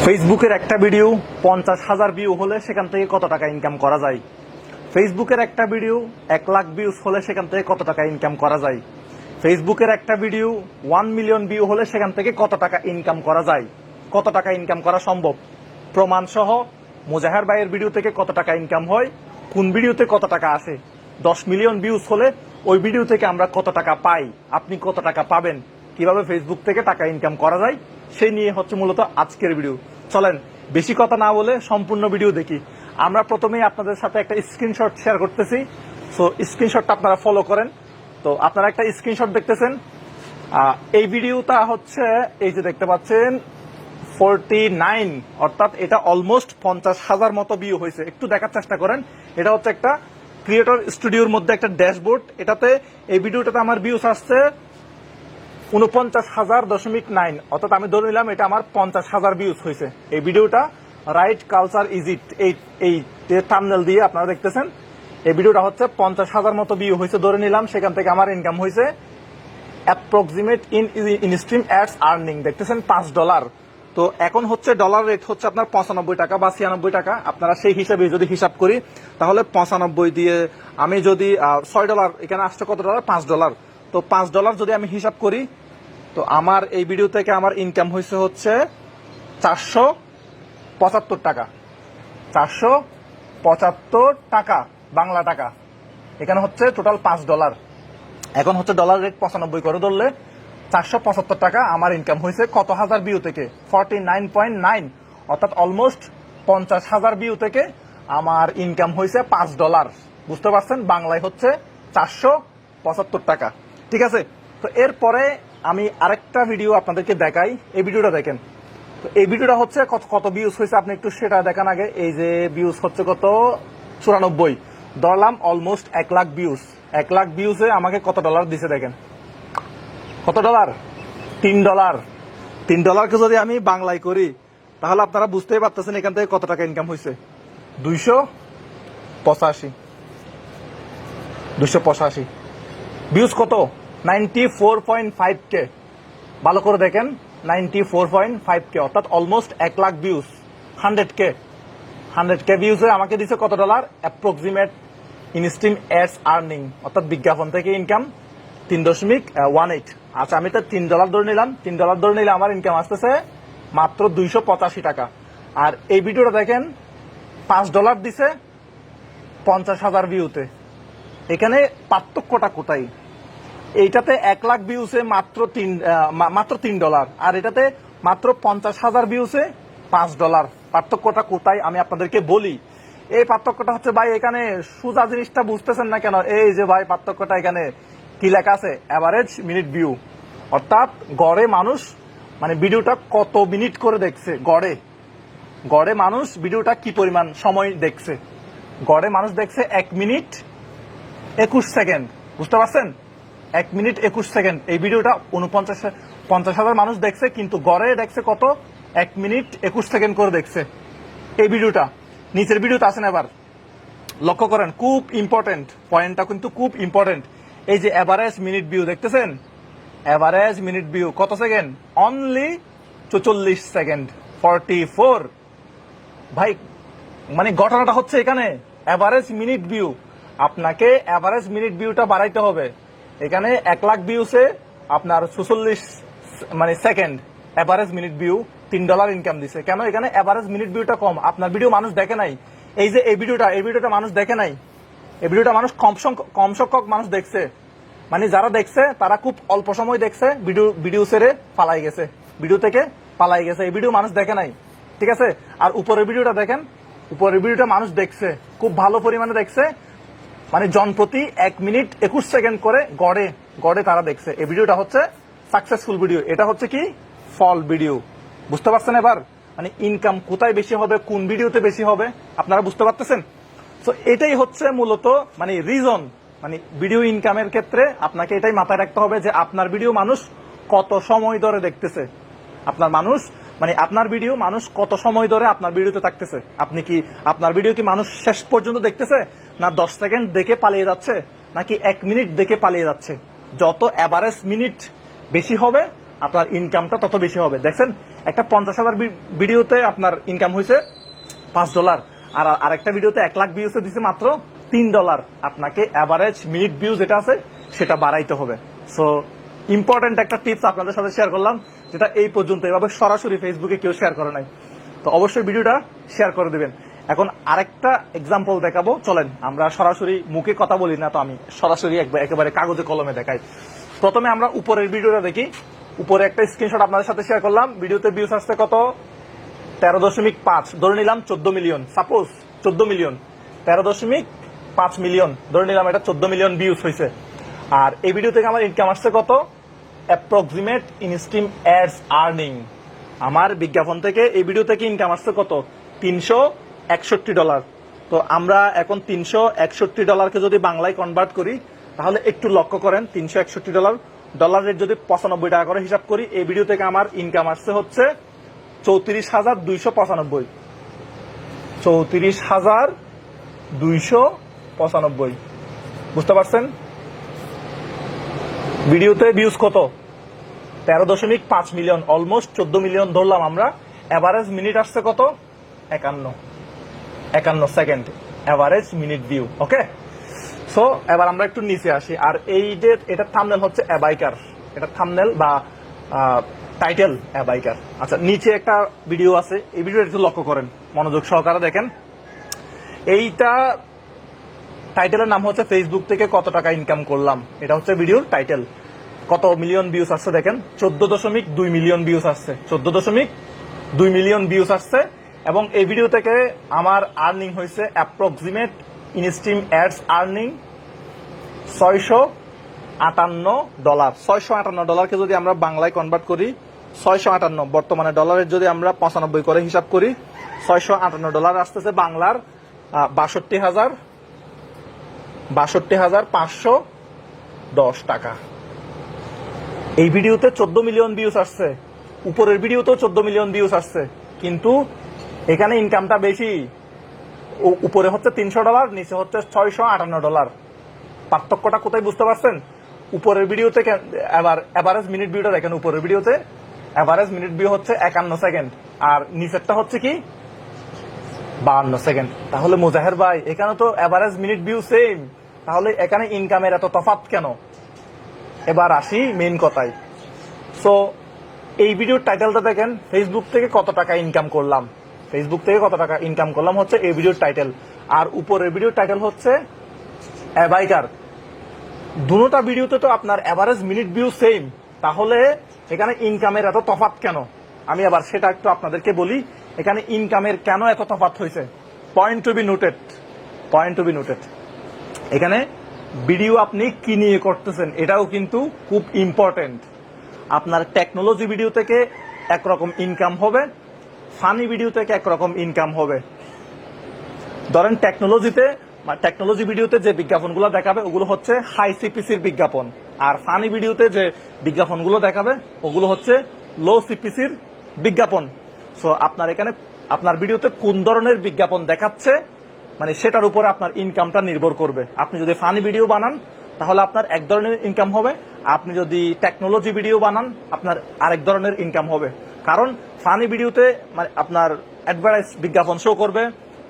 ফেসবুকের একটা video 50,000 view হলে সেখান থেকে কত টাকা ইনকাম করা যায়? ফেসবুকের একটা ভিডিও 1,00,000 ভিউজ হলে সেখান থেকে কত টাকা ইনকাম করা যায়? ফেসবুকের একটা ভিডিও 1 মিলিয়ন ভিউ হলে সেখান থেকে কত টাকা ইনকাম করা যায়? কত টাকা ইনকাম করা সম্ভব? প্রমাণ সহ মুজাহের ভাইয়ের ভিডিও থেকে কত টাকা ইনকাম হয়, কোন ভিডিওতে কত টাকা আসে, 10 মিলিয়ন ভিউজ হলে ওই ভিডিও থেকে আমরা কত টাকা পাই, আপনি কত টাকা পাবেন, কিভাবে ফেসবুক থেকে টাকা ইনকাম করা যায় সেই নিয়ে হচ্ছে মূলত আজকের ভিডিও। চলেন বেশি কথা না বলে সম্পূর্ণ ভিডিও দেখি। আমরা প্রথমেই আপনাদের সাথে একটা স্ক্রিনশট শেয়ার করতেছি, সো স্ক্রিনশটটা আপনারা ফলো করেন। তো আপনারা একটা স্ক্রিনশট দেখতেছেন, এই ভিডিওটা হচ্ছে এই যে দেখতে পাচ্ছেন 49, অর্থাৎ এটা অলমোস্ট 50,000 মতো ভিউ হয়েছে। একটু দেখার চেষ্টা করেন, এটা হচ্ছে একটা ক্রিয়েটর স্টুডিওর মধ্যে একটা ড্যাশবোর্ড। এটাতে এই ভিডিওটাতে আমার ভিউস আসছে 49,000.9, অর্থাৎ আমি ধরে নিলাম এটা আমার 50,000 ভিউজ হয়েছে। এই ভিডিওটা রাইট কালচার ইজিট এই থাম্বনেল দিয়ে আপনারা দেখতেছেন, এই ভিডিওটা হচ্ছে 50,000 মতো ভিউ হয়েছে ধরে নিলাম। সেখান থেকে আমার ইনকাম হয়েছে approximate in stream ads earning দেখতেছেন $5। তো এখন হচ্ছে ডলার রেট হচ্ছে আপনার 95 টাকা বা 96 টাকা। আপনারা সেই হিসাবে যদি হিসাব করি তাহলে 95 দিয়ে আমি যদি $6, এখানে আসছে কত ডলার, $5। তো $5 যদি আমি হিসাব করি, তো আমার এই ভিডিও থেকে আমার ইনকাম হয়েছে হচ্ছে 475 টাকা, 475 টাকা বাংলা টাকা। এখানে হচ্ছে টোটাল $5। এখন হচ্ছে ডলার রেট 95 করে ধরলে 475 টাকা আমার ইনকাম হয়েছে কত হাজার ভিউ থেকে, 49.9, অর্থাৎ অলমোস্ট 50,000 ভিউ থেকে আমার ইনকাম হয়েছে $5। বুঝতে পারছেন, বাংলায় হচ্ছে 475 টাকা। ঠিক আছে, তো এরপরে আমি আরেকটা ভিডিও আপনাদেরকে দেখাই। এই ভিডিওটা দেখেন, তো এই ভিডিওটা হচ্ছে কত ভিউজ হয়েছে আপনি একটু সেটা দেখান আগে। এই যে ভিউজ হচ্ছে কত 94, ধরলাম অলমোস্ট 1,00,000 ভিউজ। 1,00,000 ভিউজে আমাকে কত ডলার দিছে দেখেন, কত ডলার, $3। $3কে যদি আমি বাংলায় করি তাহলে আপনারা বুঝতেই পারতেছেন এখান থেকে কত টাকা ইনকাম হয়েছে, 285 ভিউজ। কত, 94.5K। ভালো করে দেখেন, 94.5K, অর্থাৎ অলমোস্ট 1,00,000 ভিউজ, 100K ভিউজে আমাকে দিছে কত dollar, approximate instream ads earning, অর্থাৎ বিজ্ঞাপন থেকে ইনকাম 3.18। আচ্ছা, আমি তো $3 ধরে নিলাম, $3 ধরে নিলে আমার ইনকাম আসতেছে মাত্র 285 টাকা। আর এই ভিডিওটা দেখেন, $5 দিছে 50,000 ভিউতে। এখানে পার্থক্যটা কোথায়? এইটাতে 1,00,000 ভিউসে মাত্র $3, আর এটাতে মাত্র 50,000 ভিউসে $5। পার্থক্যটা কোথায় আমি আপনাদেরকে বলি। এই পার্থক্যটা হচ্ছে ভাই, এখানে সোজা জিনিসটা বুঝতেছেন না কেন? এই যে ভাই পার্থক্যটা এখানে কি লেখা আছে, অ্যাভারেজ মিনিট ভিউ, অর্থাৎ গড়ে মানুষ মানে ভিডিওটা কত মিনিট করে দেখছে, গড়ে মানুষ ভিডিওটা কি পরিমাণ সময় দেখছে। গড়ে মানুষ দেখছে 1 মিনিট 21 সেকেন্ড। বুঝতে পারছেন, 1 মিনিট 21 সেকেন্ড। এই ভিডিওটা 50,000 মানুষ দেখছে, কিন্তু গড়ে দেখছে কত, 1 মিনিট 21 সেকেন্ড করে দেখছে এই ভিডিওটা। নিচের ভিডিওতে আসেন, এবার লক্ষ্য করেন, খুব ইম্পর্টেন্ট পয়েন্টটা, কিন্তু খুব ইম্পর্টেন্ট। এই যে অ্যাভারেজ মিনিট ভিউ দেখতেছেন, অ্যাভারেজ মিনিট ভিউ কত সেকেন্ড, অনলি 44 সেকেন্ড, 44। ভাই মানে ঘটনাটা হচ্ছে এখানে অ্যাভারেজ মিনিট ভিউ, আপনাকে অ্যাভারেজ মিনিট ভিউটা বাড়াইতে হবে। এখানে 1,00,000 ভিউসে আপনার 46 মানে second average minute view, $3 income দিছে। কেন? এখানে অ্যাভারেজ মিনিট ভিউটা কম, আপনার ভিডিও মানুষ দেখে নাই। এই যে এই ভিডিওটা মানুষ দেখে নাই, এই ভিডিওটা মানুষ কম সংখ্যক মানুষ দেখছে। মানে যারা দেখছে তারা খুব অল্প সময় দেখছে, ভিডিও ছেড়ে পালাই গেছে, ভিডিও থেকে পালাই গেছে। এই ভিডিও মানুষ দেখে নাই, ঠিক আছে। আর উপরের ভিডিওটা দেখেন, উপরের ভিডিওটা মানুষ দেখছে, খুব ভালো পরিমাণে দেখছে, মানে জনপ্রতি 1 মিনিট 21 সেকেন্ড করে গড়ে তারা দেখছে। এই ভিডিওটা হচ্ছে সাকসেসফুল ভিডিও, এটা হচ্ছে কি ফল ভিডিও। বুঝতে পারছেন এবার, মানে ইনকাম কোথায় বেশি হবে, কোন ভিডিওতে বেশি হবে, আপনারা বুঝতে পারতেছেন। তো এটাই হচ্ছে মূলত মানে রিজন, মানে ভিডিও ইনকামের ক্ষেত্রে আপনাকে এটাই মাথায় রাখতে হবে যে আপনার ভিডিও মানুষ কত সময় ধরে দেখতেছে। আপনার ভিডিও মানুষ কত সময় ধরে আপনার ভিডিওতে থাকতেছে। আপনার ভিডিও কি মানুষ শেষ পর্যন্ত দেখতেছে, না 10 সেকেন্ড দেখে পালিয়ে যাচ্ছে, নাকি 1 মিনিট দেখে পালিয়ে যাচ্ছে? যত অ্যাভারেজ মিনিট বেশি হবে আপনার ইনকামটা তত বেশি হবে। দেখছেন একটা 50,000 ভিডিওতে আপনার ইনকাম হয়েছে $5, আর আরেকটা ভিডিওতে 1 লাখ ভিউসে দিছে মাত্র $3। আপনাকে অ্যাভারেজ মিনিট ভিউ যেটা আছে সেটা বাড়াইতে হবে। সো ইম্পর্টেন্ট একটা টিপস আপনাদের সাথে শেয়ার করলাম, যেটা এই পর্যন্ত এভাবে সরাসরি ফেসবুকে কেউ শেয়ার করে নাই। তো অবশ্যই ভিডিওটা শেয়ার করে দিবেন। এখন আরেকটা এক্সাম্পল দেখাবো, চলেন আমরা সরাসরি মুখে কথা বলি না, তো আমি সরাসরি একেবারে কাগজে কলমে দেখাই। প্রথমে আমরা উপরের ভিডিওটা দেখি। উপরে একটা স্ক্রিনশট আপনাদের সাথে শেয়ার করলাম। ভিডিওতে ভিউস আসছে কত? 13.5, ধরে নিলাম 14 মিলিয়ন। সাপোজ 14 মিলিয়ন, 13.5 মিলিয়ন ধরে নিলাম, এটা 14 মিলিয়ন ভিউস হয়েছে। আর এই ভিডিও থেকে আমার ইনকাম আসছে কত? Approximate instream ads earning. আমার বিজ্ঞাপন থেকে এই ভিডিও থেকে ইনকাম আসছে কত? $361। তো আমরা এখন $361 যদি বাংলায় কনভার্ট করি, তাহলে একটু লক্ষ্য করেন, $361 ডলার রেট যদি 95 টাকা করে হিসাব করি, এই ভিডিও থেকে আমার ইনকাম আসছে হচ্ছে 34,295। 34,295, বুঝতে পারছেন? ভিডিওতে ভিউজ কত? 13.5 মিলিয়ন, অলমোস্ট 14 মিলিয়ন ধরলাম আমরা। এভারেজ মিনিট আসছে কত? 51 সেকেন্ড এভারেজ মিনিট ভিউ। ওকে, সো এবার আমরা একটু নিচে আসি। আর এই যে এটা থাম্বনেল হচ্ছে অ্যাবাইকার, এটা থাম্বনেল বা টাইটেল অ্যাবাইকার। আচ্ছা, নিচে একটা ভিডিও আছে, এই ভিডিওটা একটু লক্ষ্য করেন, মনোযোগ সহকারে দেখেন। এইটা টাইটেলের নাম হচ্ছে ফেসবুক থেকে কত টাকা ইনকাম করলাম। এটা হচ্ছে ভিডিওর টাইটেল। কত মিলিয়ন ভিউস আসছে দেখেন, 14.2 মিলিয়ন ভিউস আসছে, 14.2 মিলিয়ন ভিউস আসছে। এবং এই ভিডিও থেকে আমার আর্নিং হয়েছে অ্যাপ্রক্সিমেট ইনস্ট্রিম অ্যাডস আর্নিং $658। $658কে যদি আমরা বাংলায় কনভার্ট করি, 658 বর্তমানে ডলারের যদি আমরা 95 করে হিসাব করি, $658 আসতেছে বাংলার 62,510 টাকা। এই ভিডিওতে 14 মিলিয়ন ভিউস আসছে, উপরের ভিডিওতেও 14 মিলিয়ন ভিউস আসছে, কিন্তু এখানে ইনকামটা বেশি। উপরে হচ্ছে $300, নিচে হচ্ছে $658। পার্থক্যটা কোথায় বুঝতে পারছেন? উপরের ভিডিওতে এবার এভারেজ মিনিট ভিউটা দেখেন, উপরের ভিডিওতে এভারেজ মিনিট ভিউ হচ্ছে 51 সেকেন্ড, আর নিচেরটা হচ্ছে কি 52 সেকেন্ড। তাহলে মুজাহের ভাই, এখানে তো এভারেজ মিনিট ভিউ সেম, তাহলে এখানে ইনকামের এত তফাৎ কেন? এবার আসি মেইন কথায়। সো এই ভিডিওর টাইটেলটা দেখেন, ফেসবুক থেকে কত টাকা ইনকাম করলাম। ফেসবুক থেকে কত টাকা ইনকাম করলাম হচ্ছে এই ভিডিওর টাইটেল, আর উপরের ভিডিওর টাইটেল হচ্ছে অ্যাবাইকার। দুটোটা ভিডিওতে তো আপনার এভারেজ মিনিট ভিউ সেম, তাহলে এখানে ইনকামের এত তফাৎ কেন? আমি আবার সেটা একটু আপনাদেরকে বলি, এখানে ইনকামের কেন এত তফাৎ হয়েছে। Point to be noted. এখানে ভিডিও আপনি কি নিয়ে করতেছেন এটাও কিন্তু খুব ইম্পর্টেন্ট। আপনার টেকনোলজি ভিডিও থেকে একরকম ইনকাম হবে, ফানি ভিডিও থেকে একরকম ইনকাম হবে। ধরেন টেকনোলজি ভিডিওতে যে বিজ্ঞাপনগুলো দেখাবে ওগুলো হচ্ছে হাই সিপিসির বিজ্ঞাপন, আর ফানি ভিডিওতে যে বিজ্ঞাপনগুলো দেখাবে ওগুলো হচ্ছে লো সিপিসির বিজ্ঞাপন। সো আপনার এখানে আপনার ভিডিওতে কোন ধরনের বিজ্ঞাপন দেখাচ্ছে, মানে সেটার উপরে আপনার ইনকামটা নির্ভর করবে। আপনি যদি ফানি ভিডিও বানান তাহলে আপনার এক ধরনের ইনকাম হবে, আপনি যদি টেকনোলজি ভিডিও বানান আপনার আরেক ধরনের ইনকাম হবে। কারণ ফানি ভিডিওতে মানে আপনার অ্যাডভার্টাইজ বিজ্ঞাপন শো করবে,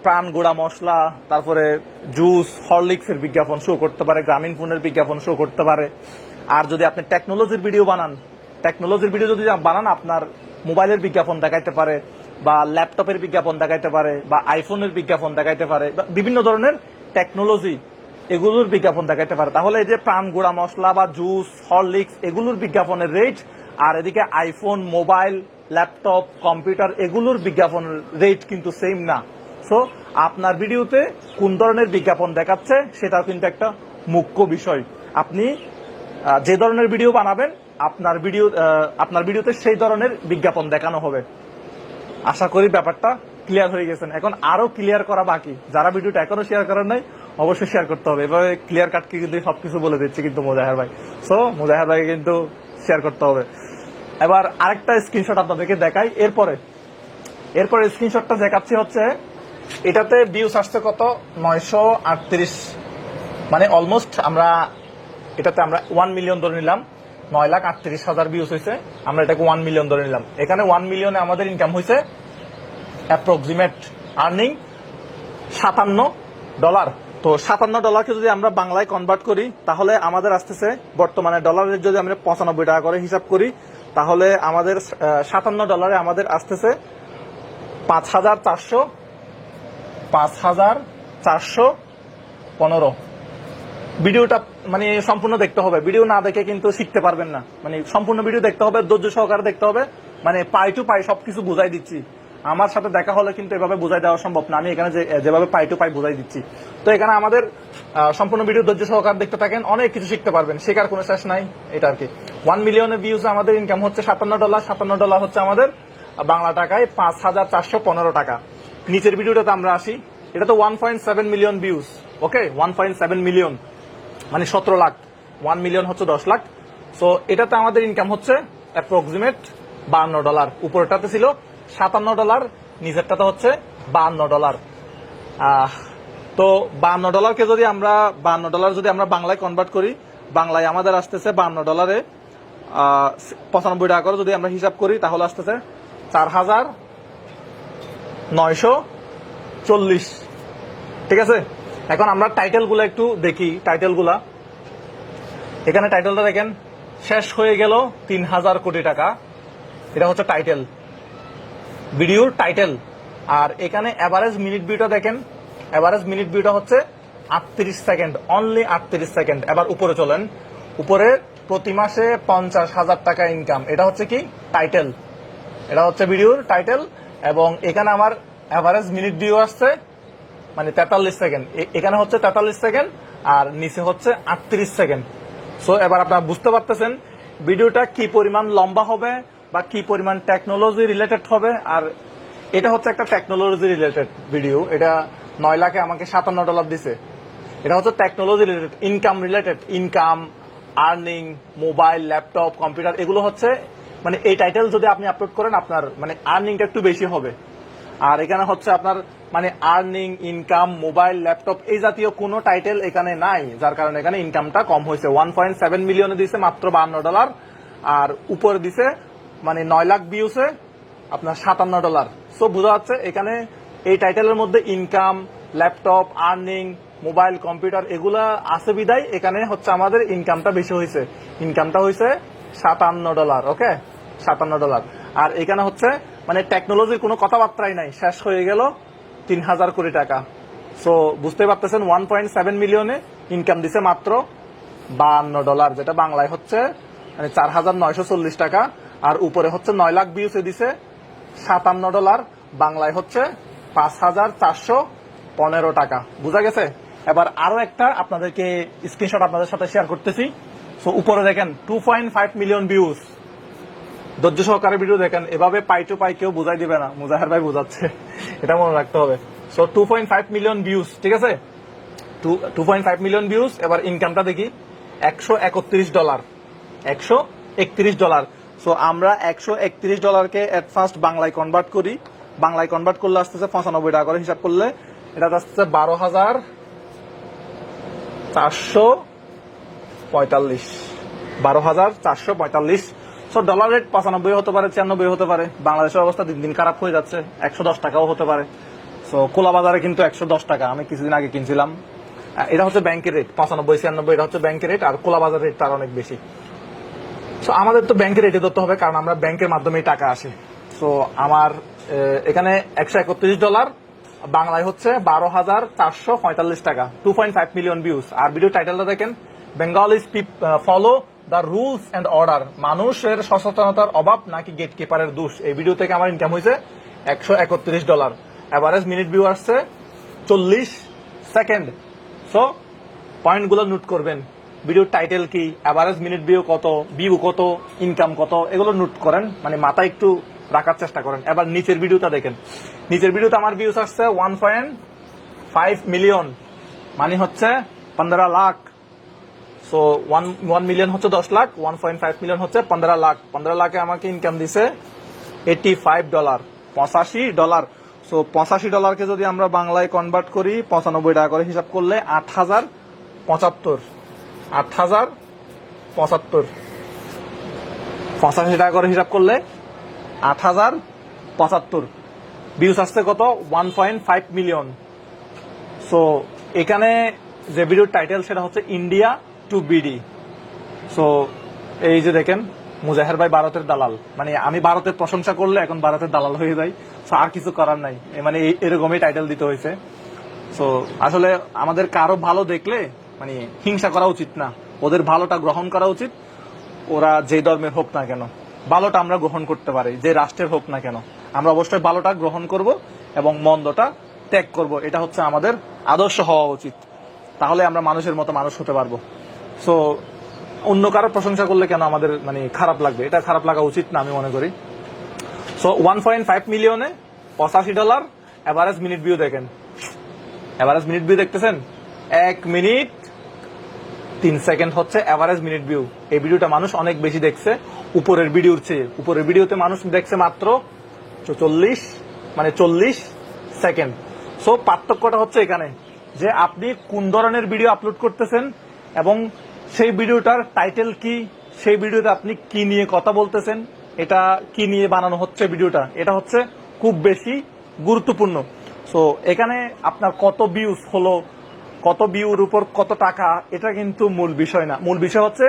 প্রাণ গুঁড়া মশলা, তারপরে জুস, হরলিক্সের বিজ্ঞাপন শো করতে পারে, গ্রামীণ ফোনের বিজ্ঞাপন শো করতে পারে। আর যদি আপনি টেকনোলজির ভিডিও বানান আপনার মোবাইলের বিজ্ঞাপন দেখাইতে পারে, বা ল্যাপটপের বিজ্ঞাপন দেখাইতে পারে, বা আইফোনের বিজ্ঞাপন দেখাইতে পারে, বা বিভিন্ন ধরনের টেকনোলজি এগুলোর বিজ্ঞাপন দেখাইতে পারে। তাহলে এই যে প্রাণ গুঁড়া মশলা বা জুস, হরলিক্স এগুলোর বিজ্ঞাপনের রেট, আর এদিকে আইফোন, মোবাইল, ল্যাপটপ, কম্পিউটার এগুলোর বিজ্ঞাপনের রেট কিন্তু সেম না। সো আপনার ভিডিওতে কোন ধরনের বিজ্ঞাপন দেখাচ্ছে সেটাও কিন্তু একটা মুখ্য বিষয়। আপনি যে ধরনের ভিডিও বানাবেন আপনার ভিডিওতে সেই ধরনের বিজ্ঞাপন দেখানো হবে। আশা করি ব্যাপারটা ক্লিয়ার হয়ে গেছেন। এখন আরো ক্লিয়ার করা বাকি, যারা ভিডিওটা এখনো শেয়ার করেন নাই অবশ্যই শেয়ার করতে হবে। এভাবে ক্লিয়ার কাটকে কিন্তু সবকিছু বলে দিচ্ছে কিন্তু মুজাহের ভাই। সো মুজাহের ভাই কিন্তু শেয়ার করতে হবে। এবার আরেকটা স্ক্রিনশট আপনাদেরকে দেখাই। এরপরে স্ক্রিনশটটা দেখাচ্ছি হচ্ছে, এটাতে ভিউস আসছে কত? 938, মানে অলমোস্ট এটাতে আমরা 1 মিলিয়ন ধরে নিলাম। 9,38,000 ভিউজ হয়েছে, আমরা এটাকে 1 মিলিয়ন ধরে নিলাম। এখানে 1 মিলিয়নে আমাদের ইনকাম হয়েছে অ্যাপ্রক্সিমেট আর্নিং $57। তো $57কে যদি আমরা বাংলায় কনভার্ট করি তাহলে আমাদের আসতেছে বর্তমানে ডলারের যদি আমরা 95 টাকা করে হিসাব করি তাহলে আমাদের $57 আমাদের আসতেছে 5,415। ভিডিওটা মানে সম্পূর্ণ দেখতে হবে, ভিডিও না দেখে কিন্তু শিখতে পারবেন না। মানে সম্পূর্ণ ভিডিও দেখতে হবে, ধৈর্য সহকারে দেখতে হবে, মানে পাই টু পাই সবকিছু বুঝাই দিচ্ছি। আমার সাথে দেখা হলে কিন্তু এভাবে বুঝাই দেওয়া সম্ভব না, আমি এখানে যেভাবে পাই টু পাই বুঝাই দিচ্ছি। তো এখানে আমাদের সম্পূর্ণ ভিডিও ধৈর্য সহকারে দেখতে থাকেন, অনেক কিছু শিখতে পারবেন, শেখার কোনো শেষ নাই। এটা আর কি 1 মিলিয়নের ভিউজ আমাদের ইনকাম হচ্ছে $57। $57 হচ্ছে আমাদের বাংলা টাকায় 5,415 টাকা। নিচের ভিডিওটাতে আমরা আসি, এটা তো 1.7 মিলিয়ন ভিউজ। ওকে, 1.7 মিলিয়ন মানে 17 লাখ, 1 মিলিয়ন হচ্ছে 10 লাখ। সো এটাতে আমাদের ইনকাম হচ্ছে অ্যাপ্রক্সিমেট $52। উপরটাতে ছিল $57, নিচেরটাতে হচ্ছে $52। তো $52কে যদি আমরা $52 যদি আমরা বাংলায় কনভার্ট করি, বাংলায় আমাদের আসতেছে $52 95 টাকা করে যদি আমরা হিসাব করি তাহলে আসতেছে 4,940। ঠিক আছে, এখন আমরা টাইটেল গুলা একটু দেখি। টাইটেল গুলা এখানে টাইটেলটা দেখেন, শেষ হয়ে গেল 3,000 কোটি টাকা। এটা হচ্ছে টাইটেল, ভিডিওর টাইটেল। আর এখানে এভারেজ মিনিট ভিউটা দেখেন, এভারেজ মিনিট ভিউটা হচ্ছে 38 সেকেন্ড, অনলি 38 সেকেন্ড। এবার উপরে চলেন, উপরে প্রতি মাসে 50,000 টাকা ইনকাম। এটা হচ্ছে কি টাইটেল, এটা হচ্ছে ভিডিওর টাইটেল। এবং এখানে আমার এভারেজ মিনিট ভিউ আসছে মানে 43 সেকেন্ড, এখানে হচ্ছে 43 সেকেন্ড আর নিচে হচ্ছে 38 সেকেন্ড। সো এবার আপনারা বুঝতে পারতেছেন ভিডিওটা কি পরিমাণ লম্বা হবে বা কি পরিমাণ টেকনোলজি রিলেটেড হবে। আর এটা হচ্ছে একটা টেকনোলজি রিলেটেড ভিডিও। এটা 9 লাখে আমাকে $57 দিছে। এটা হচ্ছে technology related, income related, income, earning, mobile, laptop, computer, এগুলো হচ্ছে মানে এই টাইটেল যদি আপনি আপলোড করেন আপনার মানে আর্নিংটা একটু বেশি হবে। আর এখানে হচ্ছে আপনার মানে আর্নিং, ইনকাম, মোবাইল, ল্যাপটপ এই জাতীয় কোনো টাইটেল এখানে নাই, যার কারণে এখানে ইনকামটা কম হয়েছে। 1.7 মিলিয়নে দিছে মাত্র $52, আর উপরে দিছে মানে 9 লাখ ভিউসে আপনার $57। সো বোঝা যাচ্ছে এখানে এই টাইটেলের মধ্যে income, laptop, earning, mobile, computer এগুলা আছে বিদায় এখানে হচ্ছে আমাদের ইনকামটা বেশি হয়েছে। ইনকামটা হয়েছে $57। ওকে, $57। আর এখানে হচ্ছে মানে টেকনোলজির কোনো কথাবার্তাই নাই, শেষ হয়ে গেল 3,000 কোটি টাকা। সো বুঝতে পারতেছেন 1.7 মিলিয়নে ইনকাম দিছে মাত্র $52, যেটা বাংলায় হচ্ছে মানে 4,940 টাকা। আর উপরে হচ্ছে 9 লাখ ভিউসে দিছে $57, বাংলায় হচ্ছে 5,415 টাকা। বুঝা গেছে? এবার আরো একটা আপনাদেরকে স্ক্রিনশট আপনাদের সাথে শেয়ার করতেছি। সো উপরে দেখেন 2.5 মিলিয়ন ভিউজ। ধৈর্য সহকারে ভিডিও দেখেন, এভাবে পাই টু পাই কেউ বুঝাই দিবে না, মুজাহের ভাই বুঝাচ্ছে, এটা মনে রাখতে হবে। সো 2.5 মিলিয়ন ভিউজ, ঠিক আছে, 2.5 মিলিয়ন ভিউজ। এবার ইনকামটা দেখি, $131, $131। সো আমরা $131কে এট ফার্স্ট বাংলায় কনভার্ট করি, বাংলায় কনভার্ট করলে আসতেছে 95 টাকা করে হিসাব করলে এটা আসতেছে 12,445, 12,445। সো ডলার রেট 95 হতে পারে, 96 হতে পারে। বাংলাদেশের অবস্থা দিন দিন খারাপ হয়ে যাচ্ছে, 110 টাকাও হতে পারে। সো খোলা বাজারে কিন্তু 110 টাকা, আমি কিছুদিন আগে কিনছিলাম। এটা হচ্ছে ব্যাংকের রেট, 95, 96 এটা হচ্ছে ব্যাংকের রেট, আর খোলা বাজার রেট তার অনেক বেশি। সো আমাদের তো ব্যাংকের রেটে ধরতে হবে, কারণ আমরা ব্যাংকের মাধ্যমেই টাকা আসে। সো আমার এখানে $131, বাংলায় হচ্ছে 12,445 টাকা, 2.5 মিলিয়ন ভিউজ। আর ভিডিও টাইটেলটা দেখেন, Bengalis follow the rules and order, মানুষের সচেতনতার অভাব নাকি গেট কিপারের দোষ। এই ভিডিও থেকে আমার ইনকাম হয়েছে $131। এভারেজ মিনিট ভিউ আসছে 40 সেকেন্ড। সো পয়েন্টগুলো নোট করবেন, ভিডিওর টাইটেল কি, এভারেজ মিনিট ভিউ কত, ইনকাম কত, এগুলো নোট করেন, মানে মাথায় একটু রাখার চেষ্টা করেন। এবার নিচের ভিডিওটা দেখেন, নিচের ভিডিওতে আমার ভিউজ আসছে 1.5 মিলিয়ন, মানে হচ্ছে 15 লাখ। সো 1 মিলিয়ন হচ্ছে 10 লাখ, 1.5 মিলিয়ন হচ্ছে 15 লাখ। 15 লাখে আমাকে ইনকাম দিছে $85, $85। সো $85কে যদি আমরা বাংলায় কনভার্ট করি 95 টাকা করে হিসাব করলে 8,075, 8,075। 85 টাকা করে হিসাব করলে 8075 ভিউজ আসছে কত 1.5 মিলিয়ন। সো এখানে যে ভিডিওর টাইটেল সেটা হচ্ছে ইন্ডিয়া টু বিডি। সো এই যে দেখেন মুজাহের ভাই ভারতের দালাল, মানে আমি ভারতের প্রশংসা করলে এখন ভারতের দালাল হয়ে যাই। সো আর কিছু করার নাই, মানে এরকমই টাইটেল দিতে হয়েছে। সো আসলে আমাদের কারো ভালো দেখলে মানে হিংসা করা উচিত না, ওদের ভালোটা গ্রহণ করা উচিত। ওরা যে ধর্মের হোক না কেন, ভালোটা আমরা গ্রহণ করতে পারি, যে রাষ্ট্রের হোক না কেন আমরা অবশ্যই ভালোটা গ্রহণ করব এবং মন্দটা ত্যাগ করব। এটা হচ্ছে আমাদের আদর্শ হওয়া উচিত, তাহলে আমরা মানুষের মতো মানুষ হতে পারবো। সো অন্য কারো প্রশংসা করলে কেন আমাদের মানে খারাপ লাগবে, এটা খারাপ লাগা উচিত না আমি মনে করি। সো 1.5 মিলিয়নে $85 এভারেজ মিনিট ভিউ দেখেন, এভারেজ মিনিট ভিউ দেখতেছেন 1 মিনিট 3 সেকেন্ড হচ্ছে এভারেজ মিনিট ভিউ। এই ভিডিওটা মানুষ অনেক বেশি দেখছে উপরের ভিডিওর চেয়ে। উপরের ভিডিওতে মানুষ দেখছে মাত্র 40 সেকেন্ড। সো পার্থক্যটা হচ্ছে এখানে যে আপনি কোন ধরনের ভিডিও আপলোড করতেছেন এবং সেই ভিডিওটার টাইটেল কি, সেই ভিডিওতে আপনি কি নিয়ে কথা বলতেছেন, এটা কি নিয়ে বানানো হচ্ছে ভিডিওটা, এটা হচ্ছে খুব বেশি গুরুত্বপূর্ণ। সো এখানে আপনার কত ভিউজ হলো, কত ভিউর উপর কত টাকা, এটা কিন্তু মূল বিষয় না। মূল বিষয় হচ্ছে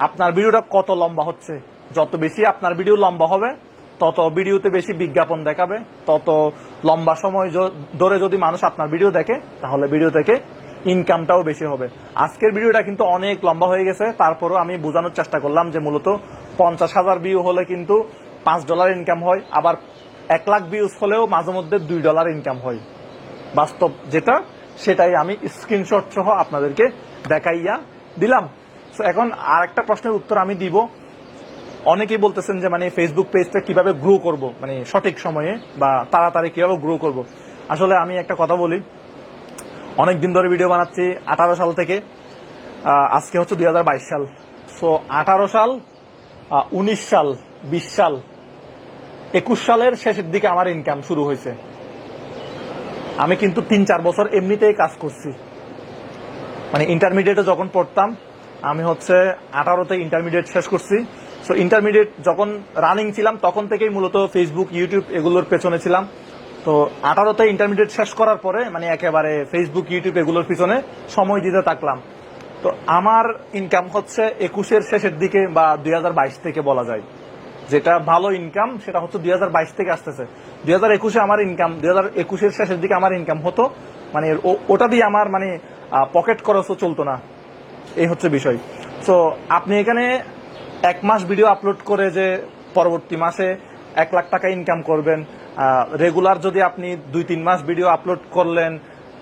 আপনার ভিডিওটা কত লম্বা হচ্ছে। যত বেশি আপনার ভিডিও লম্বা হবে তত ভিডিওতে বেশি বিজ্ঞাপন দেখাবে, তত লম্বা সময় ধরে যদি মানুষ আপনার ভিডিও দেখে তাহলে ভিডিও থেকে ইনকামটাও বেশি হবে। আজকের ভিডিওটা কিন্তু অনেক লম্বা হয়ে গেছে, তারপরও আমি বোঝানোর চেষ্টা করলাম যে মূলত 50,000 ভিউ হলে কিন্তু $5 ইনকাম হয়, আবার 1 লাখ ভিউজ হলেও মাঝে মধ্যে $2 ইনকাম হয়। বাস্তব যেটা সেটাই আমি স্ক্রিনশট সহ আপনাদেরকে দেখাইয়া দিলাম। সো এখন আর একটা প্রশ্নের উত্তর আমি দিব। অনেকেই বলতেছেন যে মানে ফেসবুক পেজটা কিভাবে গ্রো করব, মানে সঠিক সময়ে বা তাড়াতাড়ি কিভাবে গ্রো করব। আসলে আমি একটা কথা বলি, অনেক দিন ধরে ভিডিও বানাচ্ছি 18 সাল থেকে, আজকে হচ্ছে 2022 সাল। সো 18 সাল, 19 সাল, 20 সাল, 21 সালের শেষের দিকে আমার ইনকাম শুরু হয়েছে। আমি কিন্তু 3-4 বছর এমনিতেই কাজ করছি। মানে ইন্টারমিডিয়েটে যখন পড়তাম আমি হচ্ছে 18তে ইন্টারমিডিয়েট শেষ করছি। সো ইন্টারমিডিয়েট যখন রানিং ছিলাম তখন থেকেই মূলত ফেসবুক, ইউটিউব এগুলোর পেছনে ছিলাম। তো 18তে ইন্টারমিডিয়েট শেষ করার পরে মানে একেবারে ফেসবুক, ইউটিউব এগুলোর পিছনে সময় দিতে থাকলাম। তো আমার ইনকাম হচ্ছে 21-এর শেষের দিকে বা 2022 থেকে বলা যায়। যেটা ভালো ইনকাম সেটা হচ্ছে 2022 থেকে আসতেছে। 2021-এ আমার ইনকাম, 2021-এর শেষের দিকে আমার ইনকাম হতো, মানে ওটা দিয়ে আমার মানে পকেট খরচও চলতো না, এই হচ্ছে বিষয়। সো আপনি এখানে 1 মাস ভিডিও আপলোড করে যে পরবর্তী মাসে 1 লাখ টাকা ইনকাম করবেন, রেগুলার যদি আপনি 2-3 মাস ভিডিও আপলোড করলেন,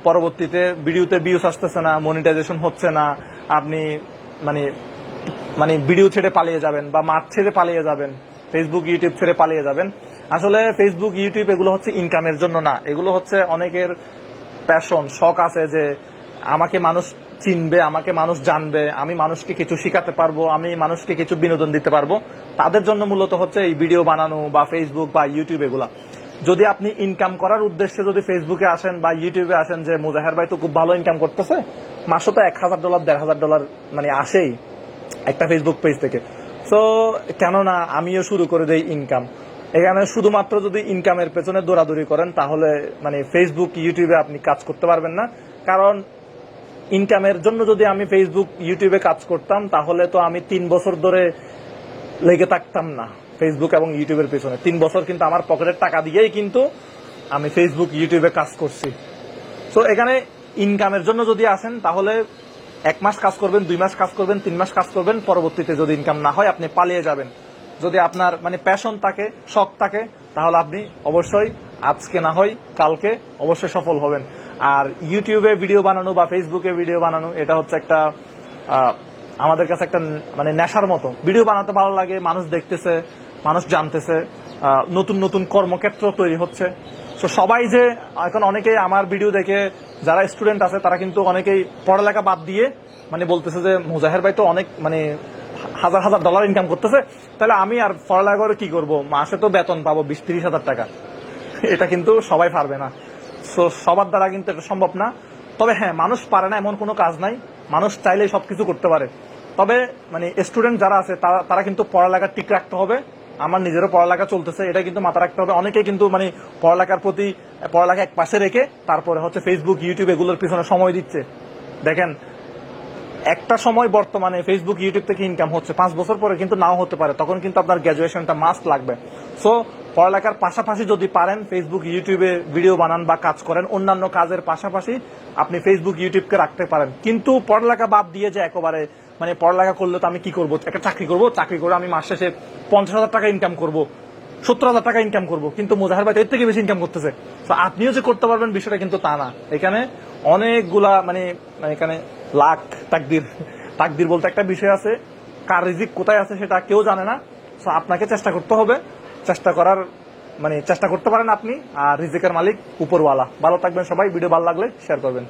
পরবর্তীতে ভিডিওতে ভিউজ আসতেছে না, মনিটাইজেশন হচ্ছে না, আপনি মানে মানে ভিডিও ছেড়ে পালিয়ে যাবেন বা মাঠ ছেড়ে পালিয়ে যাবেন, ফেসবুক, ইউটিউব ছেড়ে পালিয়ে যাবেন। আসলে ফেসবুক, ইউটিউব এগুলো হচ্ছে ইনকামের জন্য না, এগুলো হচ্ছে অনেকের প্যাশন, শখ আছে যে আমাকে মানুষ চিনবে, আমাকে মানুষ জানবে, আমি মানুষকে কিছু শিখাতে পারবো, আমি মানুষকে কিছু বিনোদন দিতে পারবো। তাদের জন্য মূলত হচ্ছে এই ভিডিও বানানো বা ফেসবুক বা ইউটিউব এগুলা। যদি আপনি ইনকাম করার উদ্দেশ্যে যদি ফেসবুকে আসেন বা ইউটিউবে আসেন যে মুজাহের ভাই তো খুব ভালো ইনকাম করতেছে, মাসে তো $1,000 $1,500 মানে আসেই একটা ফেসবুক পেজ থেকে। সো কেননা আমিও শুরু করে দেই ইনকাম। এখানে শুধুমাত্র যদি ইনকামের পেছনে দৌড়াদৌড়ি করেন তাহলে মানে ফেসবুক, ইউটিউবে আপনি কাজ করতে পারবেন না। কারণ ইনকামের জন্য যদি আমি ফেসবুক, ইউটিউবে কাজ করতাম তাহলে তো আমি 3 বছর ধরে লেগে থাকতাম না ফেসবুক এবং ইউটিউবের পেছনে। 3 বছর কিন্তু আমার পকেটের টাকা দিয়েই কিন্তু আমি ফেসবুক, ইউটিউবে কাজ করছি। সো এখানে ইনকামের জন্য যদি আসেন তাহলে 1 মাস কাজ করবেন, 2 মাস কাজ করবেন, 3 মাস কাজ করবেন, পরবর্তীতে যদি ইনকাম না হয় আপনি পালিয়ে যাবেন। যদি আপনার মানে প্যাশন থাকে, শখ থাকে, তাহলে আপনি অবশ্যই আজকে না হয় কালকে অবশ্যই সফল হবেন। আর ইউটিউবে ভিডিও বানানো বা ফেসবুকে ভিডিও বানানো এটা হচ্ছে একটা আমাদের কাছে একটা মানে নেশার মতো। ভিডিও বানাতে ভালো লাগে, মানুষ দেখতেছে, মানুষ জানতেছে, নতুন নতুন কর্মক্ষেত্র তৈরি হচ্ছে। তো সবাই যে এখন অনেকেই আমার ভিডিও দেখে, যারা স্টুডেন্ট আছে তারা কিন্তু অনেকেই পড়ালেখা বাদ দিয়ে মানে বলতেছে যে মুজাহের ভাই তো অনেক মানে $1,000 ইনকাম করতেছে, তাহলে আমি আর পড়ালেখা করে কি করবো, মাসে তো বেতন পাবো 20-30 হাজার টাকা। এটা কিন্তু সবাই পারবে না। সো সবার দ্বারা কিন্তু এটা সম্ভব না। তবে হ্যাঁ, মানুষ পারে না এমন কোনো কাজ নাই, মানুষ চাইলেই সবকিছু করতে পারে। তবে মানে স্টুডেন্ট যারা আছে তারা কিন্তু পড়ালেখা ঠিক রাখতে হবে। আমার নিজেরও পড়ালেখা চলতেছে, এটা কিন্তু মাথা রাখতে হবে। অনেকেই কিন্তু মানে পড়ালেখার প্রতি পড়ালেখা এক পাশে রেখে তারপরে হচ্ছে ফেসবুক ইউটিউব এগুলোর পিছনে সময় দিচ্ছে। দেখেন একটা সময় বর্তমানে ফেসবুক ইউটিউব থেকে ইনকাম হচ্ছে, 5 বছর পরে কিন্তু নাও হতে পারে, তখন কিন্তু আপনার গ্র্যাজুয়েশনটা মাস্ট লাগবে। সো পড়ালেখার পাশাপাশি যদি পারেন ফেসবুক ইউটিউবে ভিডিও বানান বা কাজ করেন, অন্যান্য কাজের পাশাপাশি আপনি ফেসবুক ইউটিউবকে রাখতে পারেন। কিন্তু পড়ালেখা বাদ দিয়ে যে একেবারে মানে পড়ালেখা করলে তো আমি কি করবো, একটা চাকরি করবো, চাকরি করে আমি মাস শেষে 50,000 টাকা ইনকাম করবো, 70,000 টাকা ইনকাম করবো, কিন্তু মোজাহের ভাই এর থেকে বেশি ইনকাম করতেছে। তো আপনিও যে করতে পারবেন বিষয়টা কিন্তু তা না। এখানে অনেকগুলা মানে এখানে লাখ তাকদির তাকদির বলতে একটা বিষয় আছে, কার রিজিক কোথায় আছে সেটা কেউ জানে না। তো আপনাকে চেষ্টা করতে হবে, চেষ্টা করার মানে চেষ্টা করতে পারেন আপনি, আর রিজিকের মালিক উপরওয়ালা। ভালো থাকবেন সবাই, ভিডিও ভালো লাগলে শেয়ার করবেন।